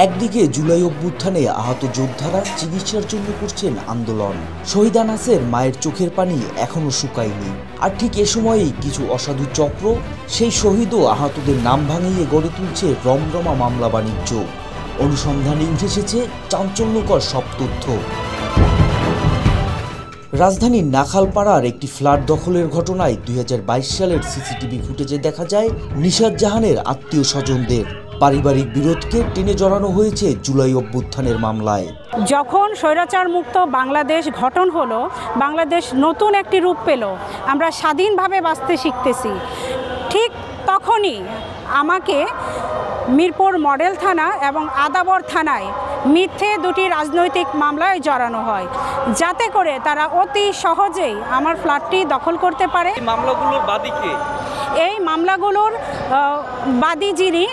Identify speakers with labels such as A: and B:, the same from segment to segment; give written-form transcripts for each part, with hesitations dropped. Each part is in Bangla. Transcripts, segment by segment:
A: একদিকে জুলাই অভ্যুত্থানে আহত যোদ্ধারা চিকিৎসার জন্য করছেন আন্দোলন। শহীদ আনাসের মায়ের চোখের পানি এখনো শুকায়নি। আর ঠিক এ সময়েই কিছু অসাধু চক্র সেই শহীদ ও আহতদের নাম ভাঙিয়ে গড়ে তুলছে রমরমা মামলা বাণিজ্য। অনুসন্ধানে উঠে এসেছে চাঞ্চল্যকর সব তথ্য। রাজধানীর নাখালপাড়ার একটি ফ্ল্যাট দখলের ঘটনায় ২০২২ সালের সিসিটিভি ফুটেজে দেখা যায় নিশাত জাহানের আত্মীয় স্বজনদের। পারিবারিক বিরোধকে টেনে জড়ানো হয়েছে জুলাই অভ্যুত্থানের মামলায়।
B: যখন স্বৈরাচার মুক্ত বাংলাদেশ গঠন হলো, বাংলাদেশ নতুন একটি রূপ পেল, আমরা স্বাধীনভাবে বাঁচতে শিখতেছি, ঠিক তখনই আমাকে মিরপুর মডেল থানা এবং আদাবর থানায় মিথ্যে দুটি রাজনৈতিক মামলায় জড়ানো হয়, যাতে করে তারা অতি সহজেই আমার ফ্ল্যাটটি দখল করতে পারে।
C: মামলাগুলোর বাদী কে?
B: এই মামলাগুলোর বাদী যিনি,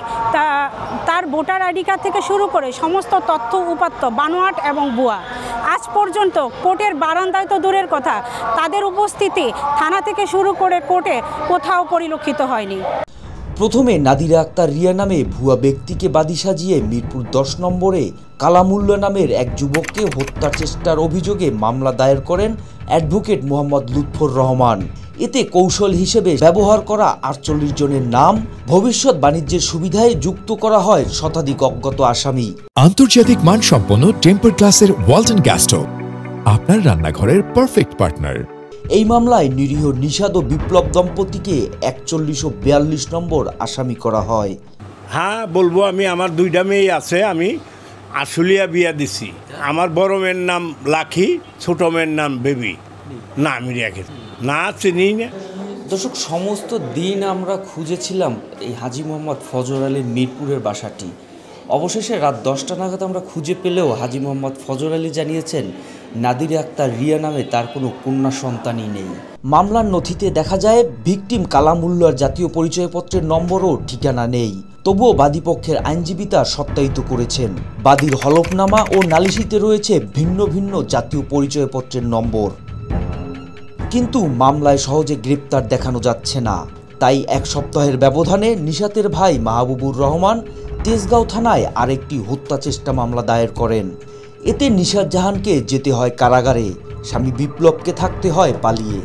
B: তার ভোটার আইডি কার্ড থেকে শুরু করে সমস্ত তথ্য উপাত্ত বানোয়াট এবং ভুয়া। আজ পর্যন্ত কোর্টের বারান্দায় তো দূরের কথা, তাদের উপস্থিতি থানা থেকে শুরু করে কোর্টে কোথাও পরিলক্ষিত হয়নি।
A: প্রথমে নাদিরা আক্তার রিয়া নামে ভুয়া ব্যক্তিকে বাদী সাজিয়ে মিরপুর ১০ নম্বরে কালামুল্লা নামের এক যুবককে হত্যার চেষ্টার অভিযোগে মামলা দায়ের করেন অ্যাডভোকেট মোহাম্মদ লুৎফর রহমান। এতে কৌশল হিসেবে ব্যবহার করা ৪৮ জনের নাম ভবিষ্যৎ বাণিজ্যের সুবিধায় যুক্ত করা হয় শতাধিক অজ্ঞাত আসামি।
D: আন্তর্জাতিক মানসম্পন্ন টেম্পার গ্লাসের ওয়ালটন গ্যাস স্টোভ, আপনার রান্নাঘরের পারফেক্ট পার্টনার।
A: এই মামলায় নিরীহ নিশাদ ও বিপ্লব দম্পতিকে ৪১ ও ৪২ নম্বর আসামি করা হয়।
E: হ্যাঁ বলবো, আমার ২টা মেয়ে আছে, আমি আশুলিয়া বিয়া দিছি। আমার বড় মেয়ের নাম লাখি, ছোট মেয়ের নাম বেবি। না আমি রেখে না চিনি না।
A: দর্শক, সমস্ত দিন আমরা খুঁজেছিলাম এই হাজী মোহাম্মদ ফজর আলীর মিরপুরের বাসাটি। অবশেষে রাত ১০টা নাগাদ আমরা খুঁজে পেলেও হাজী মোহাম্মদ ফজর আলী জানিয়েছেন নাদিরা আক্তার রিয়া নামে তার কোনো কন্যা সন্তানই নেই। মামলার নথিতে দেখা যায় ভিকটিম কালামুল্লার জাতীয় পরিচয়পত্রের নম্বর ও ঠিকানা নেই। তবুও বাদীপক্ষের আইনজীবী তা সত্যায়িত করেছেন। বাদীর হলফনামা ও নালিশিতে রয়েছে ভিন্ন ভিন্ন জাতীয় পরিচয়পত্রের নম্বর। কিন্তু মামলায় সহজে গ্রেপ্তার দেখানো যাচ্ছে না। তাই এক সপ্তাহের ব্যবধানে নিশাতের ভাই মাহবুবুর রহমান তেজগাঁও থানায় আরেকটি হত্যা চেষ্টা মামলা দায়ের করেন। এতে নিশাত জাহানকে যেতে হয় কারাগারে, স্বামী বিপ্লবকে থাকতে হয় পালিয়ে।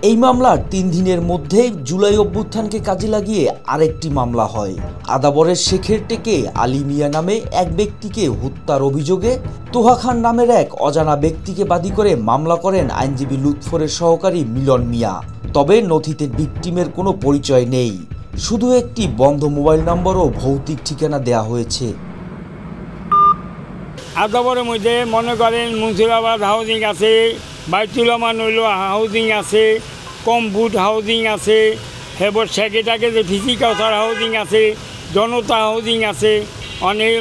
A: এই মামলার ৩ দিনের মধ্যেই জুলাই অভ্যুত্থানকে কাজে লাগিয়ে আরেকটি মামলা হয়। আদাবরের শেখের টেকে আলী মিয়া নামে এক ব্যক্তিকে হত্যার অভিযোগে তোহা খান নামের এক অজানা ব্যক্তিকে বাদী করে মামলা করেন আইনজীবী লুৎফরের সহকারী মিলন মিয়া। তবে নথিতে ভিকটিমের কোনো পরিচয় নেই, শুধু একটি বন্ধ মোবাইল নম্বর ও ভৌতিক ঠিকানা দেয়া হয়েছে।
E: আদাবরের মধ্যে মনে করেন মুন্সিবাবাদ হাউজিং আছে, বাইতুল আমান হইল হাউজিং আছে, কমফুট হাউজিং আছে, এবার সেকেটাকে যে ফিজিক্যাল হাউজিং আছে, জনতা হাউজিং আছে। অনেক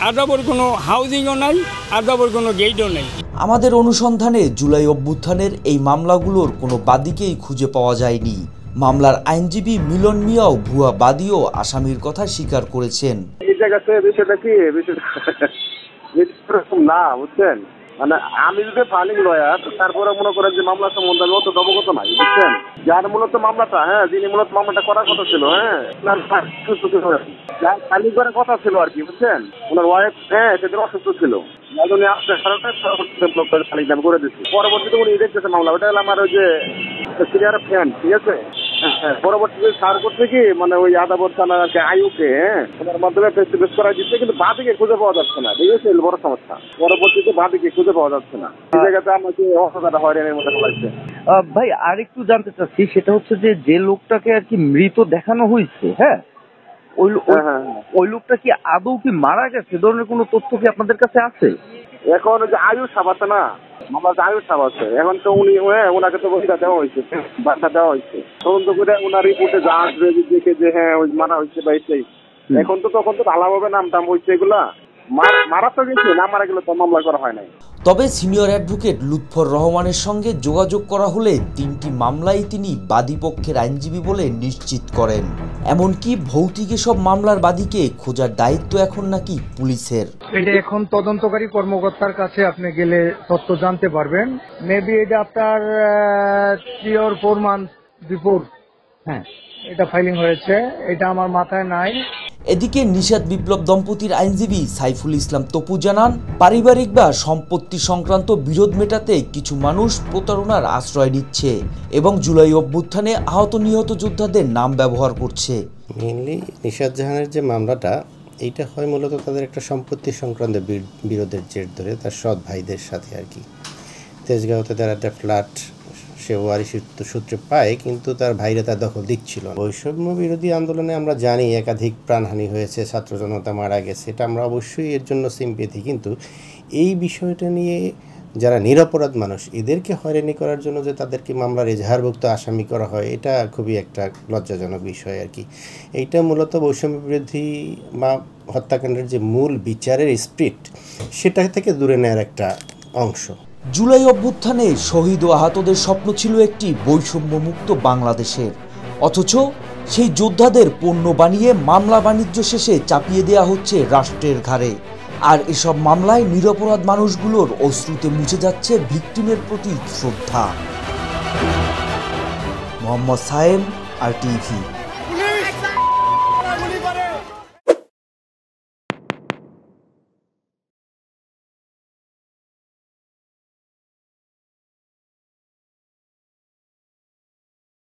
E: আদাবর কোনো হাউজিংও নাই, আদাবর কোনো গেটও নেই।
A: আমাদের অনুসন্ধানে জুলাই অভ্যুত্থানের এই মামলাগুলোর কোনো বাদীকেই খুঁজে পাওয়া যায়নি। মামলার আইনজীবী মিলন মিয়াও ভুয়া বাদী ও আসামির কথা স্বীকার করেছেন।
F: এই জায়গাতে বিষয়টা কি না বুঝছেন, মানে আমি যদি ফাইলিং লয়ার, তারপরে মনে করেন যে মামলা সম্বন্ধে আমি অত অবগত নাই, বুঝছেন। যার মূলত মামলাটা, যিনি মূলত মামলাটা করার কথা ছিল, ফাইলিং করার কথা ছিল আর কি, বুঝছেন। ওনার ওয়াইফ সেদিন অসুস্থ ছিল, উনি আসতে করে দিচ্ছি। পরবর্তীতে উনি দেখতেছে মামলা, ওটা হলো আমার ওই যে সিনিয়র ফ্রেন্ড, ঠিক আছে। পরবর্তীতে সার করছে কি, মানে ওই আদাবর থানার আয়ুকে ওনার মাধ্যমে ফেস টু ফেস করা দিচ্ছে, কিন্তু বাদিকে খুঁজে পাওয়া যাচ্ছে না, ঠিক আছে, বড় সমস্যা। পরবর্তীতে বাদিকে খুঁজে পাওয়া যাচ্ছে না, এই জায়গাতে আমাকে অসুবিধা হয়রানির মধ্যে ফেলাইছে।
G: ভাই আর একটু জানতে চাচ্ছি, সেটা হচ্ছে যে লোকটাকে আর কি মৃত দেখানো হয়েছে, ওই লোকটা কি আদৌ কি মারা গেছে, ধরনের কোনো তথ্য কি আপনাদের কাছে আছে?
F: এখন যে আয়ুষ সাব আছে না, মামলা আয়ুষ সাব আছে, এখন তো উনি ওনাকে তো বইটা দেওয়া হয়েছে, বার্তা দেওয়া হয়েছে, তদন্ত করে ওনার রিপোর্টে যা আসবে দেখে যে ওই মারা হয়েছে বা এটাই। এখন তো তখন তো ভালোভাবে নাম টাম হয়েছে, এগুলা মারা তো গেছে, না মারা গেলে তো মামলা করা হয় নাই।
A: তবে সিনিয়র অ্যাডভোকেট লুৎফর রহমানের সঙ্গে যোগাযোগ করা হলে ৩টি মামলায় তিনি বাদীপক্ষের আইনজীবী বলে নিশ্চিত করেন। এমনকি ভৌতিক এসব মামলার বাদীকে খোঁজার দায়িত্ব এখন নাকি পুলিশের।
H: এটা এখন তদন্তকারী কর্মকর্তার কাছে আপনি গেলে তথ্য জানতে পারবেন। মেবি এটা আপনার 3 or 4 months বিফোর এটা ফাইলিং হয়েছে, এটা আমার মাথায় নাই।
A: এদিকে নিশাদ বিপ্লব দম্পতির আইনজীবী সাইফুল ইসলাম তপু জানান, পারিবারিক বা সম্পত্তি সংক্রান্ত বিরোধ মেটাতে কিছু মানুষ প্রতারণার আশ্রয় নিচ্ছে এবং জুলাই অভ্যুত্থানে আহত নিহত যোদ্ধাদের নাম ব্যবহার করছে।
C: মেইনলি নিশাদ জাহানের যে মামলাটা, এইটা হয় মূলত তাদের একটা সম্পত্তি সংক্রান্ত বিরোধের জের ধরে তার সৎ ভাইদের সাথে আর কি। তেজগাঁওতে তার একটা ফ্ল্যাট সে ওয়ারি সূত্রে পায়, কিন্তু তার ভাইরা তার দখল দিচ্ছিল। বৈষম্য বিরোধী আন্দোলনে আমরা জানি একাধিক প্রাণহানি হয়েছে, ছাত্র জনতা মারা গেছে, এটা আমরা অবশ্যই এর জন্য সিম্পেথি। কিন্তু এই বিষয়টা নিয়ে যারা নিরপরাধ মানুষ, এদেরকে হয়রানি করার জন্য যে তাদেরকে মামলার এজাহারভুক্ত আসামি করা হয়, এটা খুবই একটা লজ্জাজনক বিষয় আর কি। এইটা মূলত বৈষম্য বিরোধী বা হত্যাকাণ্ডের যে মূল বিচারের স্পিরিট, সেটা থেকে দূরে নেওয়ার একটা অংশ।
A: জুলাই অভ্যুত্থানে শহীদ ও আহতদের স্বপ্ন ছিল একটি বৈষম্যমুক্ত বাংলাদেশের, অথচ সেই যোদ্ধাদের পণ্য বানিয়ে মামলা বাণিজ্য শেষে চাপিয়ে দেওয়া হচ্ছে রাষ্ট্রের ঘাড়ে। আর এসব মামলায় নিরপরাধ মানুষগুলোর অশ্রুতে মুছে যাচ্ছে ভিকটিমের প্রতি শ্রদ্ধা। মোহাম্মদ সায়েম, RTV।